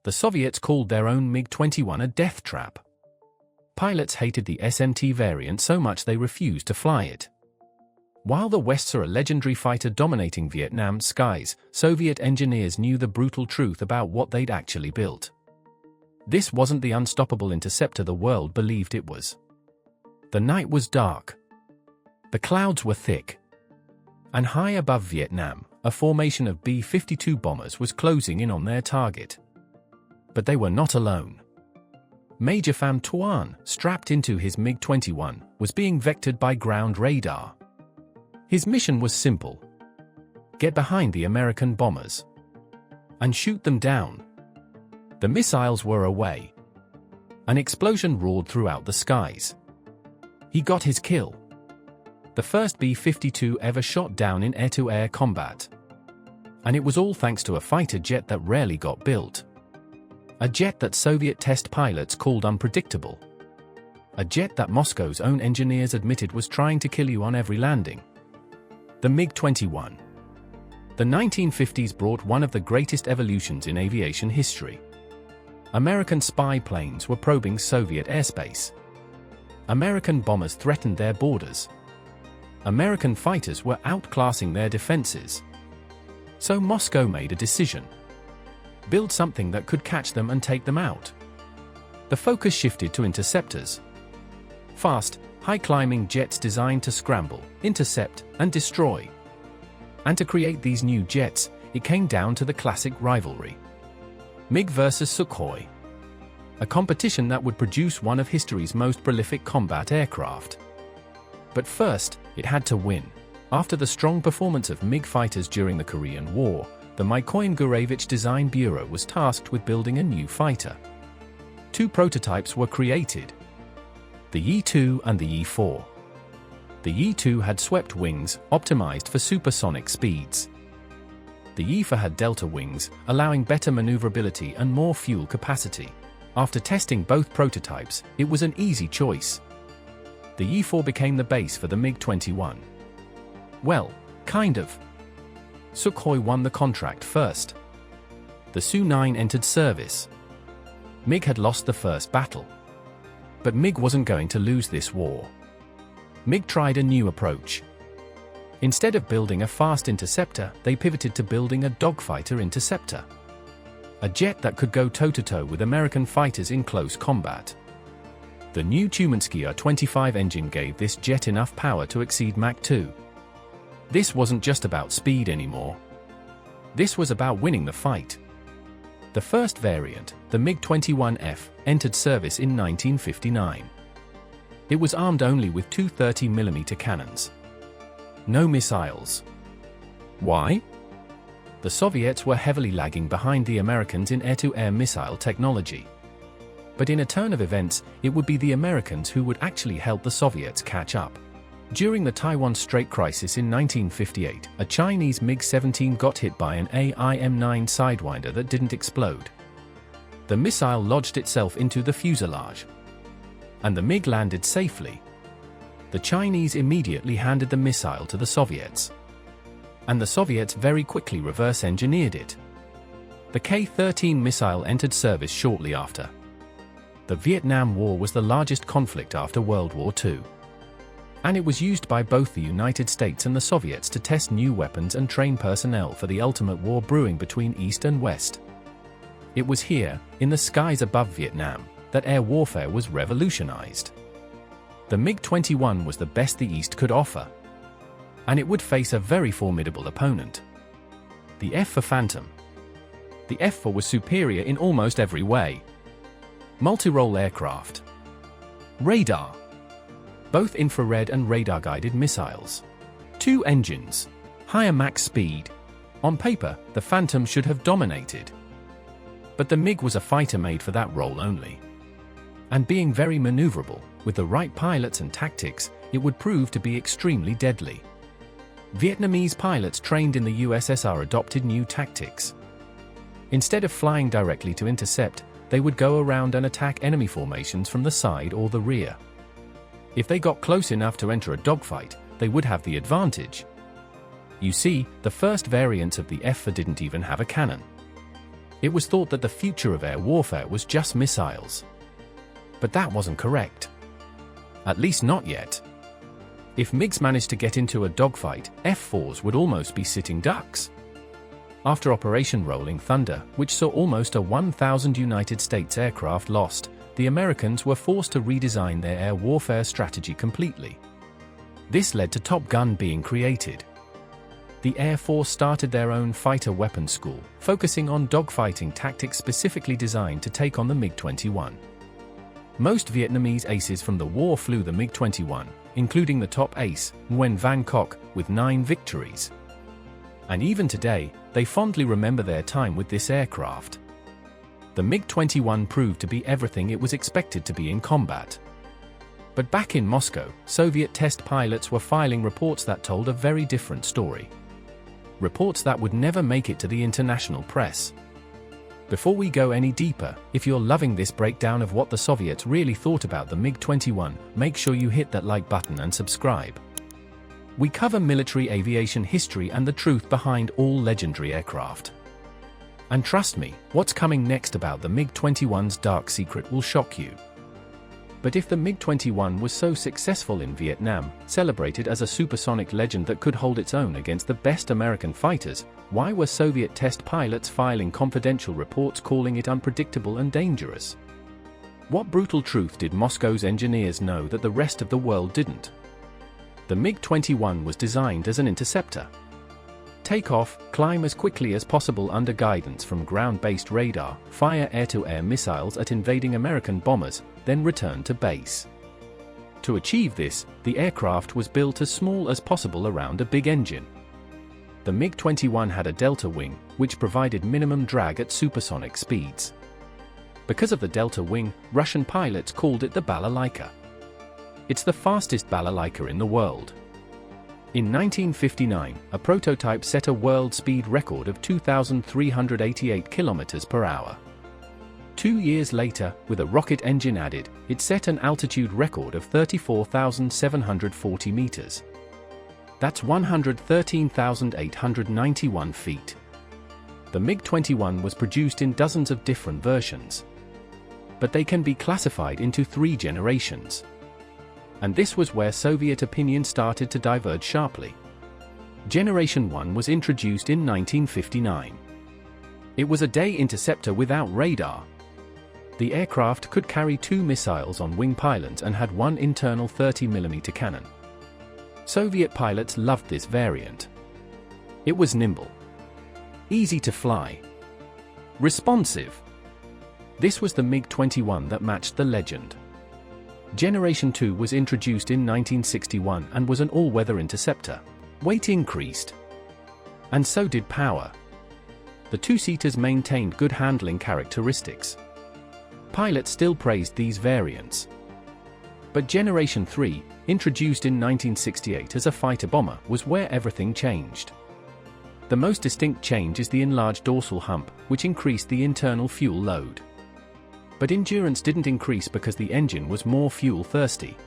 The Soviets called their own MiG-21 a death trap. Pilots hated the SMT variant so much they refused to fly it. While the West saw a legendary fighter dominating Vietnam's skies, Soviet engineers knew the brutal truth about what they'd actually built. This wasn't the unstoppable interceptor the world believed it was. The night was dark. The clouds were thick. And high above Vietnam, a formation of B-52 bombers was closing in on their target. But they were not alone. Major Pham Tuan, strapped into his MiG-21, was being vectored by ground radar. His mission was simple: get behind the American bombers and shoot them down. The missiles were away. An explosion roared throughout the skies. He got his kill. The first B-52 ever shot down in air-to-air combat. And it was all thanks to a fighter jet that rarely got built. A jet that Soviet test pilots called unpredictable. A jet that Moscow's own engineers admitted was trying to kill you on every landing. The MiG-21. The 1950s brought one of the greatest evolutions in aviation history. American spy planes were probing Soviet airspace. American bombers threatened their borders. American fighters were outclassing their defenses. So Moscow made a decision. Build something that could catch them and take them out. The focus shifted to interceptors. Fast, high-climbing jets designed to scramble, intercept, and destroy. And to create these new jets, it came down to the classic rivalry. MiG versus Sukhoi. A competition that would produce one of history's most prolific combat aircraft. But first, it had to win. After the strong performance of MiG fighters during the Korean War, the Mikoyan-Gurevich Design Bureau was tasked with building a new fighter. Two prototypes were created: the E-2 and the E-4. The E-2 had swept wings, optimized for supersonic speeds. The E-4 had delta wings, allowing better maneuverability and more fuel capacity. After testing both prototypes, it was an easy choice. The E-4 became the base for the MiG-21. Well, kind of. Sukhoi won the contract first. The Su-9 entered service. MiG had lost the first battle. But MiG wasn't going to lose this war. MiG tried a new approach. Instead of building a fast interceptor, they pivoted to building a dogfighter interceptor. A jet that could go toe-to-toe with American fighters in close combat. The new Tumansky R-25 engine gave this jet enough power to exceed Mach 2. This wasn't just about speed anymore. This was about winning the fight. The first variant, the MiG-21F, entered service in 1959. It was armed only with two 30mm cannons. No missiles. Why? The Soviets were heavily lagging behind the Americans in air-to-air missile technology. But in a turn of events, it would be the Americans who would actually help the Soviets catch up. During the Taiwan Strait crisis in 1958, a Chinese MiG-17 got hit by an AIM-9 Sidewinder that didn't explode. The missile lodged itself into the fuselage. And the MiG landed safely. The Chinese immediately handed the missile to the Soviets. And the Soviets very quickly reverse-engineered it. The K-13 missile entered service shortly after. The Vietnam War was the largest conflict after World War II. And it was used by both the United States and the Soviets to test new weapons and train personnel for the ultimate war brewing between East and West. It was here, in the skies above Vietnam, that air warfare was revolutionized. The MiG-21 was the best the East could offer. And it would face a very formidable opponent. The F-4 Phantom. The F-4 was superior in almost every way. Multi-role aircraft. Radar. Both infrared and radar-guided missiles. Two engines. Higher Mach speed. On paper, the Phantom should have dominated. But the MiG was a fighter made for that role only. And being very maneuverable, with the right pilots and tactics, it would prove to be extremely deadly. Vietnamese pilots trained in the USSR adopted new tactics. Instead of flying directly to intercept, they would go around and attack enemy formations from the side or the rear. If they got close enough to enter a dogfight, they would have the advantage. You see, the first variants of the F-4 didn't even have a cannon. It was thought that the future of air warfare was just missiles. But that wasn't correct. At least not yet. If MiGs managed to get into a dogfight, F-4s would almost be sitting ducks. After Operation Rolling Thunder, which saw almost a 1,000 United States aircraft lost, the Americans were forced to redesign their air warfare strategy completely. This led to Top Gun being created. The Air Force started their own fighter weapons school, focusing on dogfighting tactics specifically designed to take on the MiG-21. Most Vietnamese aces from the war flew the MiG-21, including the top ace, Nguyen Van Cock, with 9 victories. And even today, they fondly remember their time with this aircraft. The MiG-21 proved to be everything it was expected to be in combat. But back in Moscow, Soviet test pilots were filing reports that told a very different story. Reports that would never make it to the international press. Before we go any deeper, if you're loving this breakdown of what the Soviets really thought about the MiG-21, make sure you hit that like button and subscribe. We cover military aviation history and the truth behind all legendary aircraft. And trust me, what's coming next about the MiG-21's dark secret will shock you. But if the MiG-21 was so successful in Vietnam, celebrated as a supersonic legend that could hold its own against the best American fighters, why were Soviet test pilots filing confidential reports calling it unpredictable and dangerous? What brutal truth did Moscow's engineers know that the rest of the world didn't? The MiG-21 was designed as an interceptor. Take off, climb as quickly as possible under guidance from ground-based radar, fire air-to-air missiles at invading American bombers, then return to base. To achieve this, the aircraft was built as small as possible around a big engine. The MiG-21 had a delta wing, which provided minimum drag at supersonic speeds. Because of the delta wing, Russian pilots called it the balalaika. It's the fastest balalaika in the world. In 1959, a prototype set a world speed record of 2,388 km per hour. 2 years later, with a rocket engine added, it set an altitude record of 34,740 meters. That's 113,891 feet. The MiG-21 was produced in dozens of different versions. But they can be classified into 3 generations. And this was where Soviet opinion started to diverge sharply. Generation 1 was introduced in 1959. It was a day interceptor without radar. The aircraft could carry 2 missiles on wing pylons and had one internal 30mm cannon. Soviet pilots loved this variant. It was nimble, easy to fly, responsive. This was the MiG-21 that matched the legend. Generation 2 was introduced in 1961 and was an all-weather interceptor. Weight increased, and so did power. The two-seaters maintained good handling characteristics. Pilots still praised these variants. But Generation 3, introduced in 1968 as a fighter-bomber, was where everything changed. The most distinct change is the enlarged dorsal hump, which increased the internal fuel load. But endurance didn't increase because the engine was more fuel-thirsty.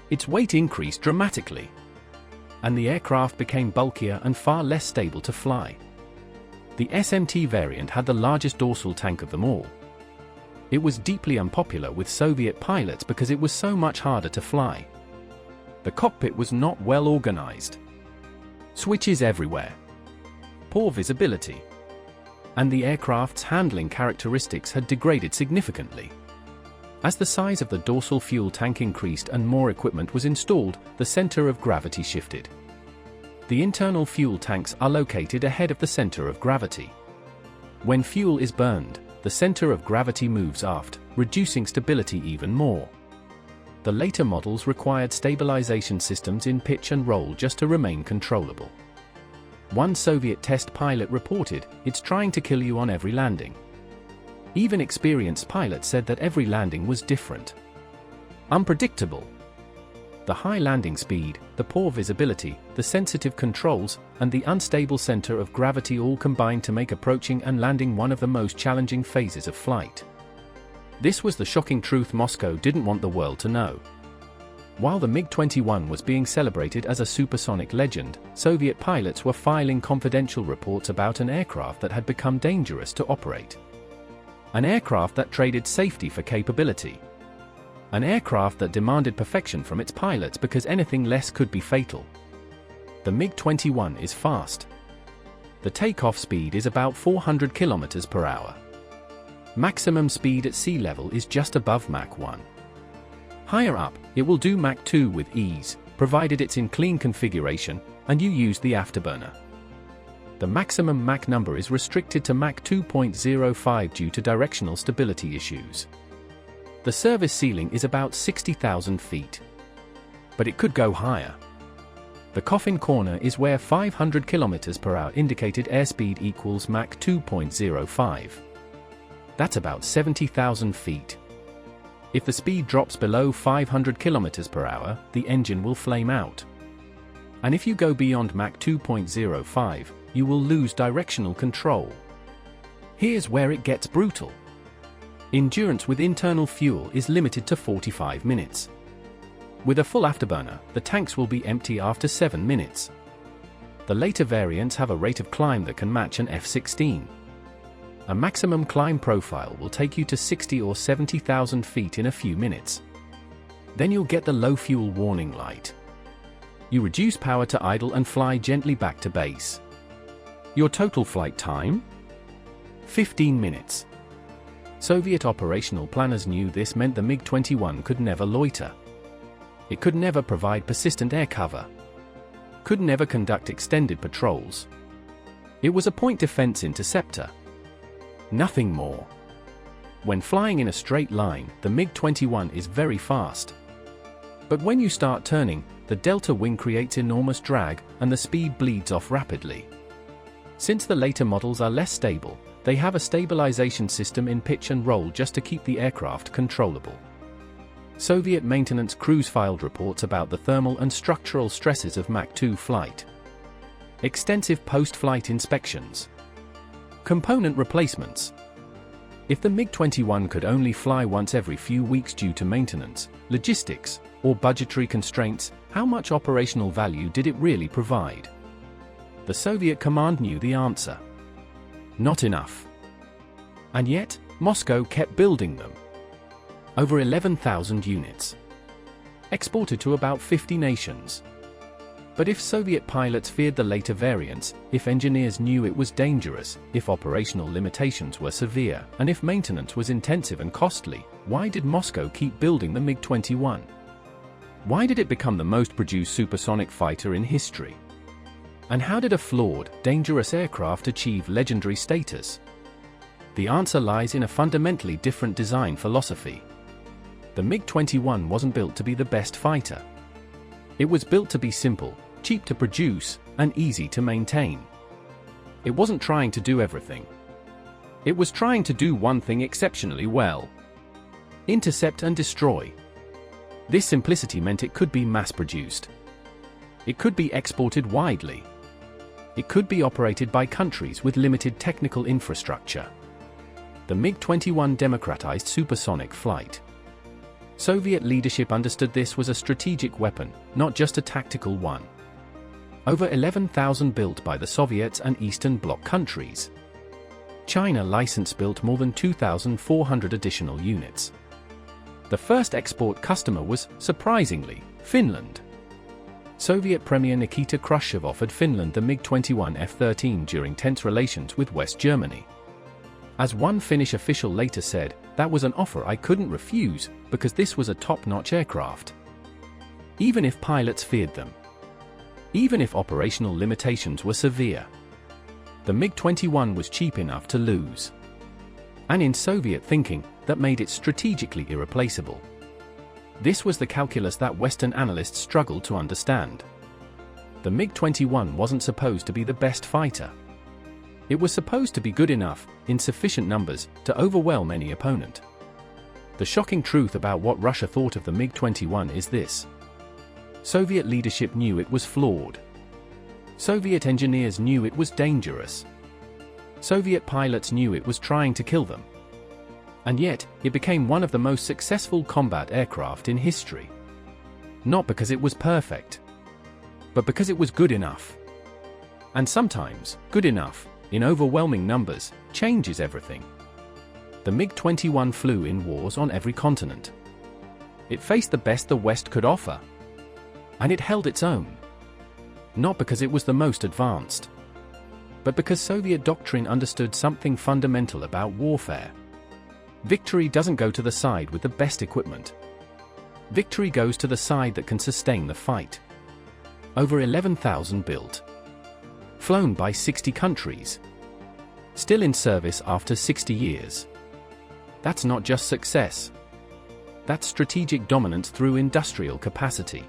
Its weight increased dramatically, and the aircraft became bulkier and far less stable to fly. The SMT variant had the largest dorsal tank of them all. It was deeply unpopular with Soviet pilots because it was so much harder to fly. The cockpit was not well organized. Switches everywhere. Poor visibility. And the aircraft's handling characteristics had degraded significantly. As the size of the dorsal fuel tank increased and more equipment was installed, the center of gravity shifted. The internal fuel tanks are located ahead of the center of gravity. When fuel is burned, the center of gravity moves aft, reducing stability even more. The later models required stabilization systems in pitch and roll just to remain controllable. One Soviet test pilot reported, "It's trying to kill you on every landing." Even experienced pilots said that every landing was different. Unpredictable. The high landing speed, the poor visibility, the sensitive controls, and the unstable center of gravity all combined to make approaching and landing one of the most challenging phases of flight. This was the shocking truth Moscow didn't want the world to know. While the MiG-21 was being celebrated as a supersonic legend, Soviet pilots were filing confidential reports about an aircraft that had become dangerous to operate. An aircraft that traded safety for capability. An aircraft that demanded perfection from its pilots because anything less could be fatal. The MiG-21 is fast. The takeoff speed is about 400 km per hour. Maximum speed at sea level is just above Mach 1. Higher up, it will do Mach 2 with ease, provided it's in clean configuration, and you use the afterburner. The maximum Mach number is restricted to Mach 2.05 due to directional stability issues. The service ceiling is about 60,000 feet. But it could go higher. The coffin corner is where 500 km per hour indicated airspeed equals Mach 2.05. That's about 70,000 feet. If the speed drops below 500 km per hour, the engine will flame out. And if you go beyond Mach 2.05, you will lose directional control. Here's where it gets brutal. Endurance with internal fuel is limited to 45 minutes. With a full afterburner, the tanks will be empty after 7 minutes. The later variants have a rate of climb that can match an F-16. A maximum climb profile will take you to 60 or 70,000 feet in a few minutes. Then you'll get the low fuel warning light. You reduce power to idle and fly gently back to base. Your total flight time? 15 minutes. Soviet operational planners knew this meant the MiG-21 could never loiter. It could never provide persistent air cover. Could never conduct extended patrols. It was a point defense interceptor. Nothing more. When flying in a straight line, the MiG-21 is very fast. But when you start turning, the delta wing creates enormous drag, and the speed bleeds off rapidly. Since the later models are less stable, they have a stabilization system in pitch and roll just to keep the aircraft controllable. Soviet maintenance crews filed reports about the thermal and structural stresses of Mach 2 flight. Extensive post-flight inspections. Component replacements. If the MiG-21 could only fly once every few weeks due to maintenance, logistics, or budgetary constraints, how much operational value did it really provide? The Soviet command knew the answer. Not enough. And yet, Moscow kept building them. Over 11,000 units. Exported to about 50 nations. But if Soviet pilots feared the later variants, if engineers knew it was dangerous, if operational limitations were severe, and if maintenance was intensive and costly, why did Moscow keep building the MiG-21? Why did it become the most produced supersonic fighter in history? And how did a flawed, dangerous aircraft achieve legendary status? The answer lies in a fundamentally different design philosophy. The MiG-21 wasn't built to be the best fighter. It was built to be simple, cheap to produce, and easy to maintain. It wasn't trying to do everything. It was trying to do one thing exceptionally well. Intercept and destroy. This simplicity meant it could be mass-produced. It could be exported widely. It could be operated by countries with limited technical infrastructure. The MiG-21 democratized supersonic flight. Soviet leadership understood this was a strategic weapon, not just a tactical one. Over 11,000 built by the Soviets and Eastern Bloc countries. China license-built more than 2,400 additional units. The first export customer was, surprisingly, Finland. Soviet Premier Nikita Khrushchev offered Finland the MiG-21 F-13 during tense relations with West Germany. As one Finnish official later said, "That was an offer I couldn't refuse, because this was a top-notch aircraft." Even if pilots feared them. Even if operational limitations were severe. The MiG-21 was cheap enough to lose. And in Soviet thinking, that made it strategically irreplaceable. This was the calculus that Western analysts struggled to understand. The MiG-21 wasn't supposed to be the best fighter. It was supposed to be good enough, in sufficient numbers, to overwhelm any opponent. The shocking truth about what Russia thought of the MiG-21 is this. Soviet leadership knew it was flawed. Soviet engineers knew it was dangerous. Soviet pilots knew it was trying to kill them. And yet, it became one of the most successful combat aircraft in history. Not because it was perfect, but because it was good enough. And sometimes, good enough, in overwhelming numbers, changes everything. The MiG-21 flew in wars on every continent. It faced the best the West could offer. And it held its own. Not because it was the most advanced, but because Soviet doctrine understood something fundamental about warfare. Victory doesn't go to the side with the best equipment. Victory goes to the side that can sustain the fight. Over 11,000 built. Flown by 60 countries. Still in service after 60 years. That's not just success. That's strategic dominance through industrial capacity.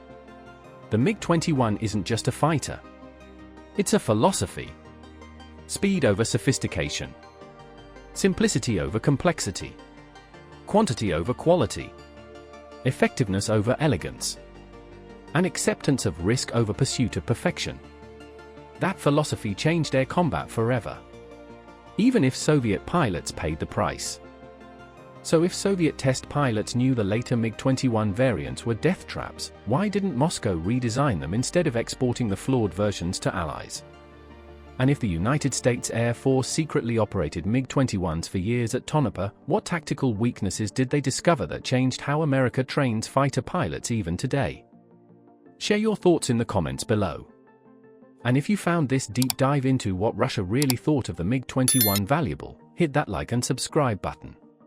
The MiG-21 isn't just a fighter. It's a philosophy. Speed over sophistication. Simplicity over complexity. Quantity over quality. Effectiveness over elegance. And acceptance of risk over pursuit of perfection. That philosophy changed air combat forever. Even if Soviet pilots paid the price. So if Soviet test pilots knew the later MiG-21 variants were death traps, why didn't Moscow redesign them instead of exporting the flawed versions to allies? And if the United States Air Force secretly operated MiG-21s for years at Tonopah, what tactical weaknesses did they discover that changed how America trains fighter pilots even today? Share your thoughts in the comments below. And if you found this deep dive into what Russia really thought of the MiG-21 valuable, hit that like and subscribe button.